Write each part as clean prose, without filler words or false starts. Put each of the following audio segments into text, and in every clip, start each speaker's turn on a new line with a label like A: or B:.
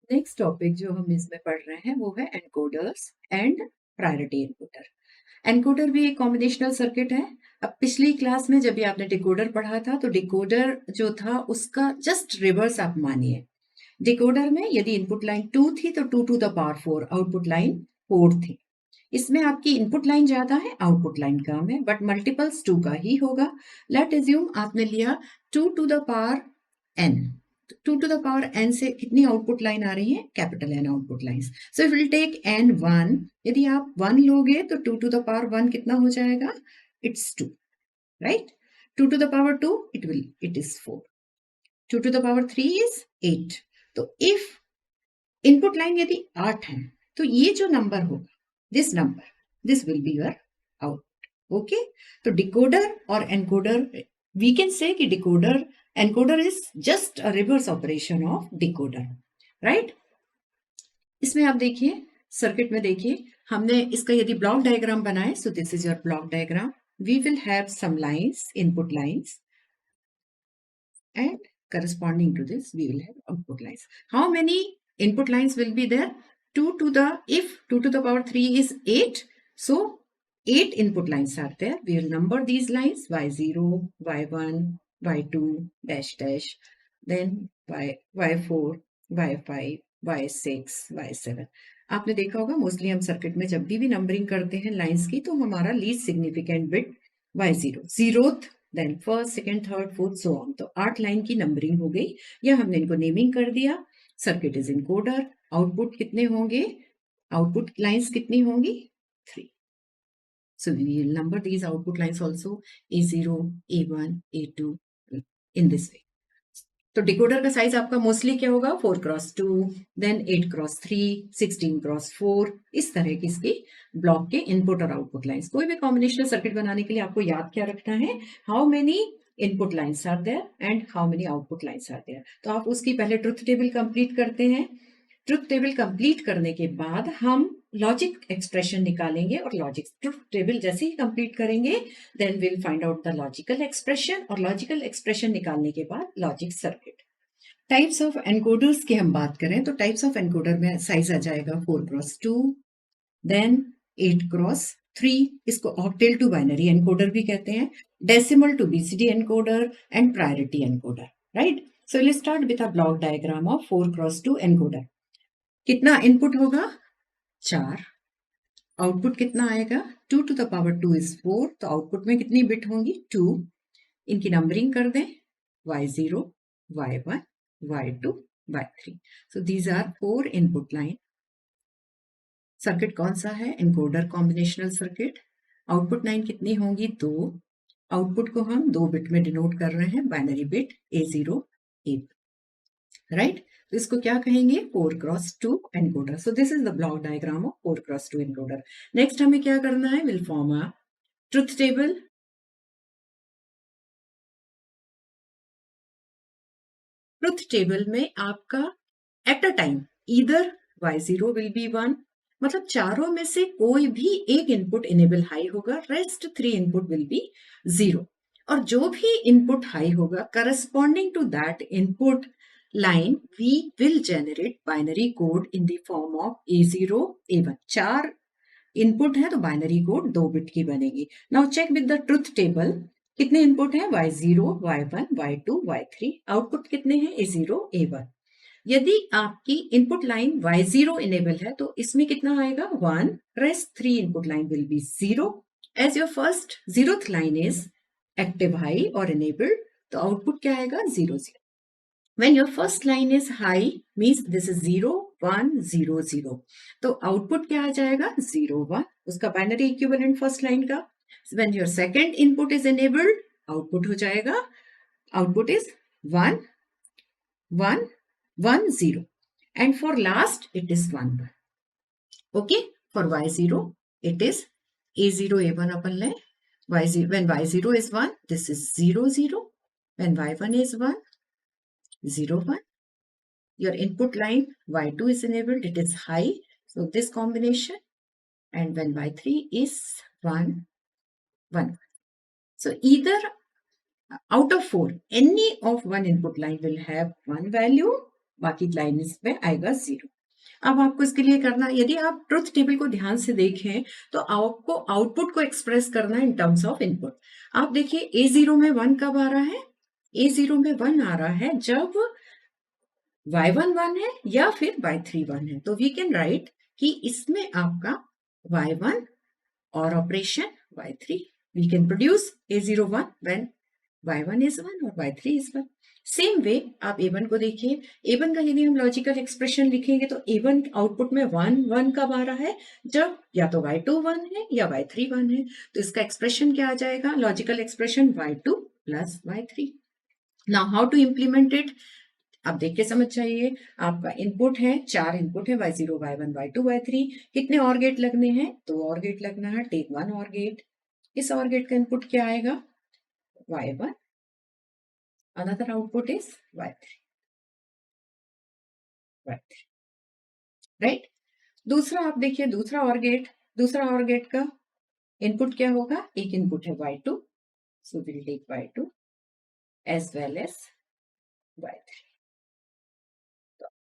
A: Next topic जो हम इसमें पढ़ रहे हैं वो है encoders and priority encoder. Encoder भी एक कॉम्बिनेशनल सर्किट है। अब पिछली क्लास में जब भी आपने डिकोडर पढ़ा था तो डिकोडर जो था उसका जस्ट रिवर्स आप मानिए। डिकोडर में यदि इनपुट लाइन 2 थी तो 2 to the power 4 output line 4 थी। इसमें आपकी इनपुट लाइन ज्यादा है, आउटपुट लाइन कम है, बट मल्टीपल्स 2 का ही होगा। लेट एज्यूम आपने लिया 2 to the power n। 2 to the power n से कितनी आउटपुट लाइन आ रही है? Capital N output lines. So if will take n1, यदि आप 1 लोगे तो 2 टू द पावर 1 कितना हो जाएगा? It's 2, right? 2 to the power 2 it is 4। 2 to the power 3 is 8। तो इफ इनपुट लाइन यदि 8 है तो ये जो नंबर होगा, this will be your out. Okay, तो डिकोडर और एनकोडर, वी कैन से कि decoder encoder is just a reverse operation of decoder, right? इसमें आप देखिए, सर्किट में देखिए, हमने इसका यदि ब्लॉक डायग्राम बनाए, so this is your block diagram. We will have some lines, input lines, and corresponding to this we will have output lines. How many input lines will be there? 2 to the, if 2 to the power 3 is 8, so 8 input lines are there. We will number these lines y0, y1, y2 dash dash, then y4, y5, y6, y7। आपने देखा होगा mostly हम circuit में जब भी numbering करते हैं lines की तो हमारा least significant bit y0, zeroth, then first, second, third, fourth, so on. तो 8 लाइन की नंबरिंग हो गई, या हमने इनको नेमिंग कर दिया। Circuit is encoder. आउटपुट कितने होंगे? आउटपुट लाइंस कितनी होंगी? 3। So we will number these output lines also A0, A1, A2 in this way. तो डिकोडर का साइज आपका मोस्टली क्या होगा? 4x2, देन 8x3, 16x4, इस तरह की इसकी ब्लॉक के इनपुट और आउटपुट लाइंस। कोई भी कॉम्बिनेशनल सर्किट बनाने के लिए आपको याद क्या रखना है? How many input lines are there and how many output lines are there. तो आप उसकी पहले ट्रुथ टेबल कंप्लीट करते हैं। ट्रुथ टेबल कंप्लीट करने के बाद हम लॉजिक एक्सप्रेशन निकालेंगे, और लॉजिक ट्रुथ टेबल जैसे ही कंप्लीट करेंगे then will find out the logical expression, और लॉजिकल एक्सप्रेशन निकालने के बाद logic circuit. Types of encoders की हम बात करें तो टाइप्स ऑफ एनकोडर में साइज आ जाएगा 4x2, देन 8x3, इसको ऑक्टेल टू बाइनरी एनकोडर भी कहते हैं, decimal to BCD encoder and priority encoder, right? So let's start with a block diagram of 4x2 encoder. कितना इनपुट होगा? 4। आउटपुट कितना आएगा? 2 टू द पावर 2 इज 4, तो output में कितनी बिट होंगी? 2। इनकी नंबरिंग कर दें, y0, y1, y2, y3। so these are 4 input line। Circuit कौन सा है? Encoder combinational circuit. Output line कितनी होंगी? 2। आउटपुट को हम 2 बिट में डिनोट कर रहे हैं, binary bit A0, A, right? तो इसको क्या कहेंगे? 4x2 encoder. So this is the block diagram of 4x2 encoder. Next हमें क्या करना है? Will form a truth table. Truth table में आपका at a time either y0 will be 1, मतलब चारों में से कोई भी एक इनपुट इनेबल हाई होगा, रेस्ट 3 इनपुट विल बी 0। और जो भी इनपुट हाई होगा, corresponding to that input line we will generate binary code in the form of A0, A1। 4 input है तो बाइनरी कोड 2 बिट की बनेगी। Now check with the truth table, कितने input है? y0, y1, y2, y3। Output कितने हैं? A0, A1। यदि आपकी इनपुट लाइन y0 इनेबल है तो इसमें कितना आएगा? 1, rest 3 input line will be 0। As your first 0th line is active high और इनेबल्ड, तो आउटपुट क्या आएगा? 0, 0। When your first line is high means this is 0, 1, 0, 0, तो आउटपुट क्या आ जाएगा? 0, 1, उसका बाइनरी इक्विवेलेंट फर्स्ट लाइन का। When your second input is enabled, output हो जाएगा, output is 1, 1, 1, 0, and for last it is 1, 1। Okay, for y0 it is A0, A1 अपन लें, y0, when y0 is 1 this is 0, 0, when y1 is 1, 0, 1। Your input line y2 is enabled, it is high, so this combination, and when y3 is 1, 1। So either out of 4 any of one input line will have one value, बाकी lines में आएगा 0। अब आपको इसके लिए करना, यदि आप ट्रुथ टेबल को ध्यान से देखें तो आपको आउटपुट को एक्सप्रेस करना है इन टर्म्स ऑफ इनपुट। आप देखिए A0 में 1 कब आ रहा है? A0 में 1 आ रहा है जब Y1 1 है या फिर Y3 1 है। तो वी कैन राइट कि इसमें आपका Y1 और operation Y3, we can produce A01 when Y1 is 1 और Y3 is 1। सेम वे आप A1 को देखिए, A1 का यदि हम लॉजिकल एक्सप्रेशन लिखेंगे तो A1 आउटपुट में 1 1 कब आ रहा है? जब या तो Y2 1 है या Y3 1 है। तो इसका एक्सप्रेशन क्या आ जाएगा? Logical expression Y2 plus Y3। Now how to implement it, आप देख के समझ जाइए। आपका इनपुट है, 4 इनपुट है, Y0 Y1 Y2 Y3। कितने और गेट लगने हैं? 2 और गेट लगना है। टेक 1 और गेट। इस और गेट का इनपुट क्या आएगा? Y1, another output is Y3 Y3, right. दूसरा आप देखिए, दूसरा और गेट का इनपुट क्या होगा? एक इनपुट है Y2, so will take Y2 as well as Y3।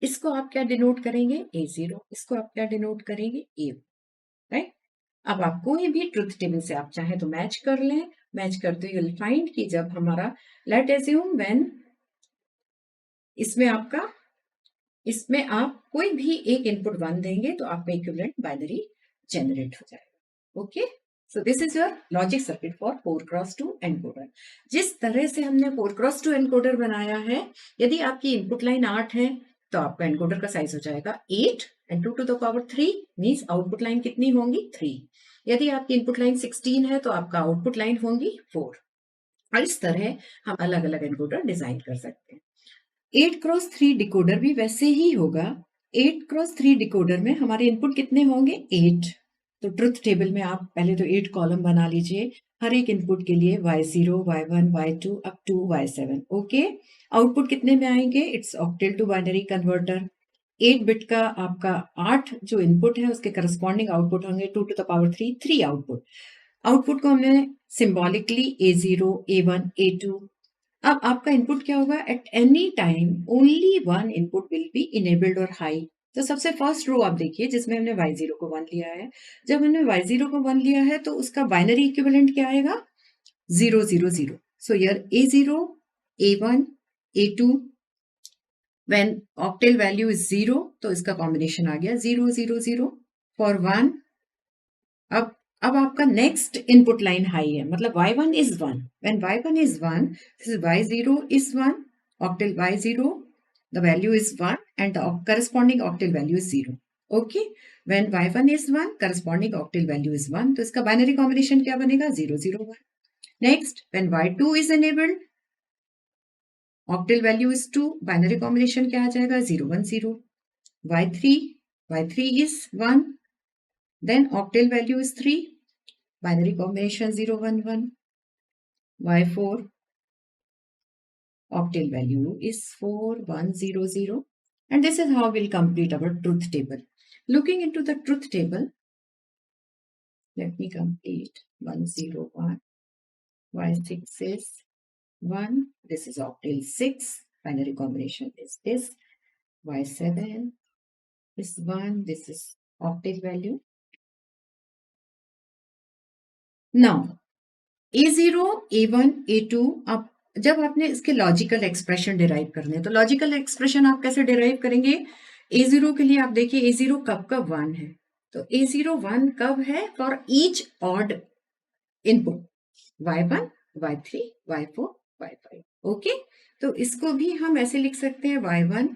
A: इसको आप क्या डिनोट करेंगे? A0। इसको आप क्या डिनोट करेंगे? A1, right. अब आप कोई भी ट्रुथ टेबल से आप चाहे तो मैच कर लें। मैच करते हुए you'll find कि जब हमारा लेट एज्यूम व्हेन इसमें आप कोई भी एक इनपुट 1 देंगे तो आपका इक्विवेलेंट बाइनरी जनरेट हो जाएगा। Okay, so this is your logic circuit for 4x2 encoder. जिस तरह से हमने 4x2 एनकोडर बनाया है, यदि आपकी इनपुट लाइन 8 है तो आपका एनकोडर का साइज हो जाएगा 8 and 2 to the power 3 means output line कितनी होंगी? 3। यदि आपकी इनपुट लाइन 16 है तो आपका आउटपुट लाइन होंगी 4। और इस तरह हम अलग अलग एनकोडर डिजाइन कर सकते हैं। 8x3 डिकोडर भी वैसे ही होगा। 8x3 डिकोडर में हमारे इनपुट कितने होंगे? 8। तो ट्रुथ टेबल में आप पहले तो 8 कॉलम बना लीजिए, हर एक इनपुट के लिए Y0 Y1 Y2 up to Y7। Okay, output कितने में आएंगे? It's octal to binary converter. 8 bit का आपका 8 जो इनपुट है उसके करस्पॉन्डिंग आउटपुट होंगे 2 to the power 3 आउटपुट को हमने सिंबॉलिकली A0 A1 A2। अब आपका इनपुट क्या होगा? At any time only one input will B enabled और हाई। तो सबसे फर्स्ट रो आप देखिए जिसमें हमने Y0 को 1 लिया है। जब हमने Y0 को 1 लिया है तो उसका बाइनरी इक्विवेलेंट क्या आएगा? 0 0 0। So here A0 A1 A2 when octal value is 0 तो इसका कॉम्बिनेशन आ गया 0 0 0 फॉर 1। अब आपका नेक्स्ट इनपुट लाइन हाई है, मतलब Y1 is 1। When Y1 is 1, this is Y0 is 1, octal Y0, the value is 1 and the corresponding octal value is 0. Okay, when Y1 is 1, corresponding octal value is 1, तो इसका binary combination क्या बनेगा? 0 0 1। Next, when Y2 is enabled, octal value is 2, binary combination क्या आ जाएगा? 0 1 0। Y3 is 1, then octal value is 3, binary combination 0 1 1। Y4 octal value is 4 1 0 0, and this is how we'll complete our truth table. Looking into the truth table, let me complete 1 0 1। Y6 is 1, this is octal 6, binary combination is this। Y7 is 1, this is octal value। Now A0 A1 A2, अब जब आपने इसके logical expression derive करने हैं तो logical expression आप कैसे derive करेंगे? A0 के लिए आप देखिए A0 कब कब 1 है, तो A0 1 कब है? For each odd input Y1 Y3 Y4 Y5। Okay, तो इसको भी हम ऐसे लिख सकते हैं Y1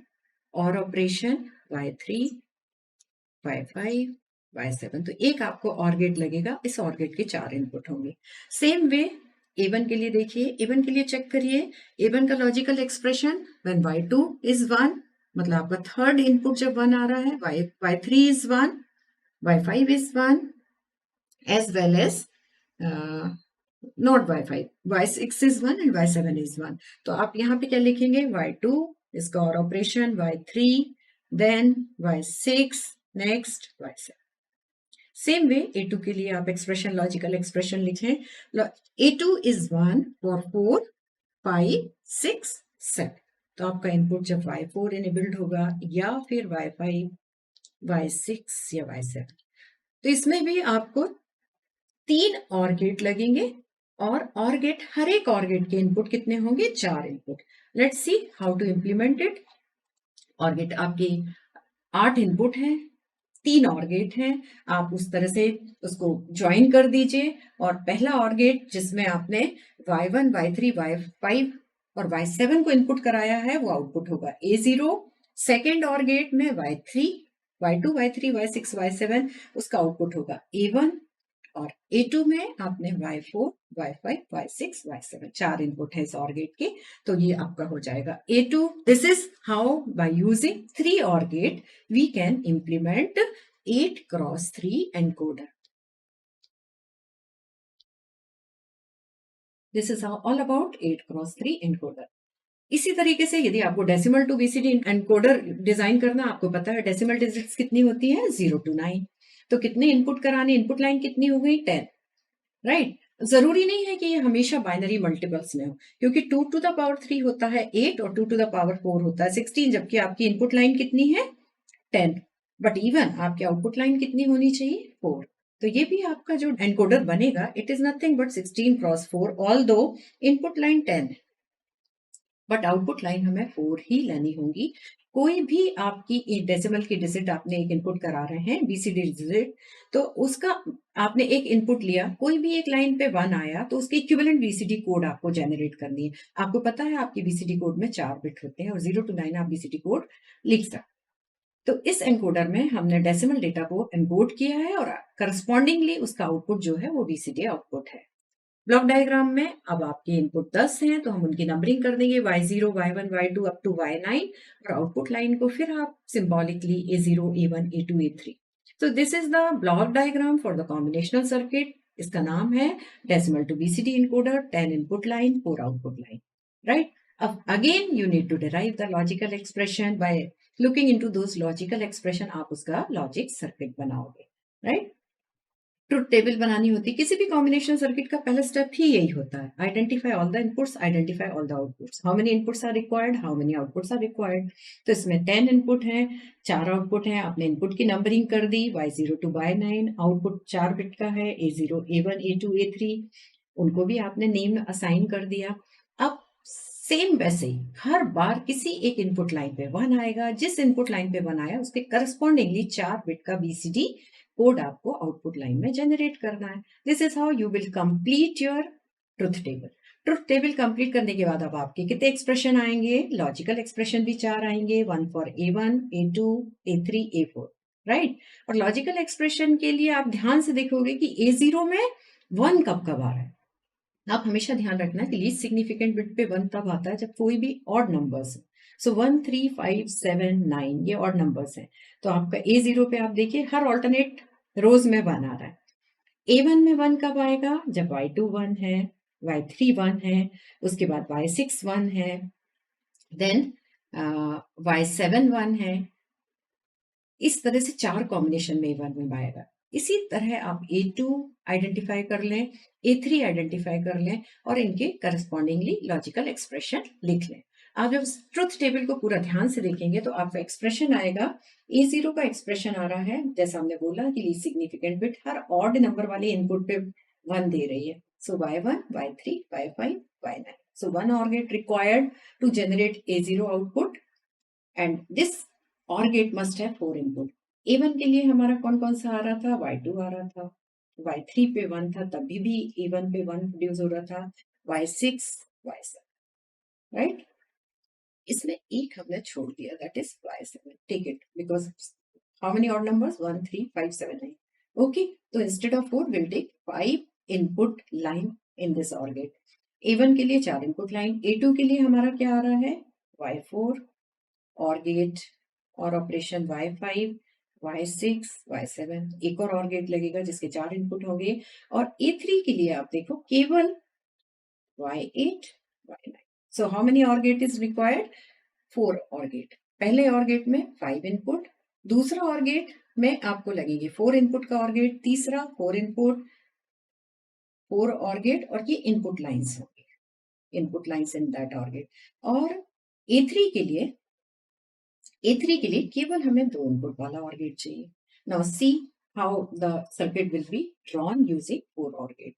A: और ऑपरेशन Y3 Y5 Y7। तो एक आपको और गेट लगेगा, इस और गेट के 4 इनपुट होंगे। सेम वे A1 के लिए देखिए, A1 के लिए चेक करिए। A1 का logical expression when Y2 is 1, मतलब आपका थर्ड इनपुट जब 1 आ रहा है, Y3 is 1, Y5 is 1, as well as not Y5, Y6 is 1 and Y7 is 1। तो आप यहाँ पे क्या लिखेंगे? Y2, इसका और operation Y3, then Y6, next Y7। Same way A2 के लिए आप एक्सप्रेशन, लॉजिकल एक्सप्रेशन लिखें। A2 is 1 for 4 5 6 7। तो आपका इनपुट जब Y4 इनेबल्ड होगा या फिर Y5, Y6 या Y7, तो इसमें भी आपको 3 OR गेट लगेंगे और OR गेट, हर एक OR गेट के इनपुट कितने होंगे? 4 input. Let's see how to implement it. OR gate आपके 8 इनपुट हैं, 3 OR गेट हैं, आप उस तरह से उसको ज्वाइन कर दीजिए और पहला OR गेट जिसमें आपने Y1, Y3, Y5 और Y7 को इनपुट कराया है वो आउटपुट होगा A0। सेकेंड OR गेट में Y3, Y2, Y3, Y6, Y7 उसका आउटपुट होगा A1 और A2 में आपने Y4, Y5, Y6, Y7 4 input है इस OR गेट के, तो ये आपका हो जाएगा A2। This is how by using 3 OR gate we can implement 8x3 encoder. This is all about 8x3 encoder. इसी तरीके से यदि आपको decimal to BCD encoder design करना, आपको पता है डेसिमल डिजिट्स कितनी होती है? 0 to 9। तो कितने इनपुट कराने? इनपुट लाइन कितनी हो गई? 10, राइट। जरूरी नहीं है कि ये हमेशा बाइनरी मल्टीपल्स में हो, क्योंकि 2 to the power 3 होता है 8 और 2 to the power 4 होता है 16, जबकि आपकी इनपुट लाइन कितनी है? 10। बट इवन आपकी आउटपुट लाइन कितनी होनी चाहिए? 4। तो ये भी आपका जो एनकोडर बनेगा, it is nothing but 16x4, all दो इनपुट लाइन 10 है बट आउटपुट लाइन हमें 4 ही लेनी होंगी। कोई भी आपकी डेसिमल की डिजिट आपने एक इनपुट करा रहे हैं, बीसीडी डिजिट, तो उसका आपने एक इनपुट लिया, कोई भी एक लाइन पे 1 आया तो उसकी इक्विवेलेंट बीसीडी कोड आपको जनरेट करनी है। आपको पता है आपकी बीसीडी कोड में 4 बिट होते हैं और 0 to 9 आप बीसीडी कोड लिख सकते। तो इस एनकोडर में हमने डेसिमल डेटा को एनकोड किया है और करस्पॉन्डिंगली उसका आउटपुट जो है वो बीसीडी आउटपुट है। ब्लॉक डायग्राम में अब आपके इनपुट 10 हैं तो हम उनकी नंबरिंग कर देंगे Y0, Y1, Y2 up to Y9 और आउटपुट लाइन को फिर आप symbolically A0, A1, A2, A3। तो this is the block diagram for the combinational circuit. इसका नाम है decimal to BCD encoder, 10 input line, 4 output line, right. अब again you need to derive the logical expression by looking into those logical expression, आप उसका logic circuit बनाओगे, right. Truth table बनानी होती है किसी भी कॉम्बिनेशन सर्किट का पहला स्टेप ही यही होता है, identify all the inputs, identify all the outputs, how many inputs are required, how many outputs are required. तो इसमें 10 इनपुट हैं, 4 आउटपुट हैं, आपने इनपुट की नंबरिंग कर दी Y0 to Y9, output 4 bit का है A0, A1, A2, A3, उनको भी आपने नेम असाइन कर दिया। अब सेम वैसे ही हर बार किसी एक इनपुट लाइन पे 1 आएगा, जिस इनपुट लाइन पे 1 आया उसके करस्पॉन्डिंगली 4 बिट का बीसीडी कोड आपको आउटपुट लाइन में जनरेट करना है। This is how you will complete your truth table. Truth table complete करने के बाद अब आपके कितने एक्सप्रेशन आएंगे? लॉजिकल एक्सप्रेशन भी 4 आएंगे, 1 for A1, A2, A3, A4, right. और लॉजिकल एक्सप्रेशन के लिए आप ध्यान से देखोगे कि A0 में 1 कब कब आ रहा है। आप हमेशा ध्यान रखना कि लीस्ट सिग्निफिकेंट बिट पे 1 तब आता है जब कोई भी ऑड नंबर्स है। सो 1, 3, 5, 7, 9 ये ऑड नंबर्स हैं। तो आपका A0 पे आप देखिए हर ऑल्टरनेट रोज में 1 आ रहा है। A1 में 1 कब आएगा? जब Y2 1 है, Y3 1 है, उसके बाद Y6 1 है, देन Y7 1 है। इस तरह से 4 कॉम्बिनेशन में 1 में आएगा। इसी तरह आप A2 आइडेंटिफाई कर लें, A3 आइडेंटिफाई कर लें और इनके करस्पॉन्डिंगली लॉजिकल एक्सप्रेशन लिख लें। आप जब ट्रुथ टेबल को पूरा ध्यान से देखेंगे तो आपका एक्सप्रेशन आएगा, A0 का एक्सप्रेशन आ रहा है, जैसा हमने बोला कि लीस्ट सिग्निफिकेंट बिट हर ऑड नंबर वाले इनपुट पे 1 दे रही है। सो Y1, Y3, Y5, Y9। So 1 OR gate required to generate A0 output and this OR gate must have 4 input। A1 के लिए हमारा कौन कौन सा आ रहा था? Y2 आ रहा था, Y3 पे 1 था तभी भी A1 पे 1 प्रोड्यूस हो रहा था, Y6, Y7, राइट। इसमें एक हमने छोड़ दिया, that is Y7। Take it because how many odd numbers? 1, 3, 5, 7, 9। Okay, तो instead of 4 will take 5 input line in this OR gate. A1 के लिए 4 इनपुट लाइन, A2 के लिए हमारा क्या आ रहा है? Y4 OR गेट और ऑपरेशन Y5, Y6, Y7, एक और गेट लगेगा जिसके 4 इनपुट होंगे। और A3 के लिए आप देखो केवल Y8, Y9। So how many OR gate is required? 4 OR gate. पहले OR गेट में 5 इनपुट, दूसरा OR गेट में आपको लगेंगे 4 इनपुट का OR गेट, तीसरा 4 इनपुट, 4 OR गेट और ये इनपुट लाइन्स होंगे, input lines in that OR gate. और A3 के लिए केवल हमें 2 इनपुट वाला OR गेट चाहिए। Now see how the circuit will be drawn using 4 OR gate.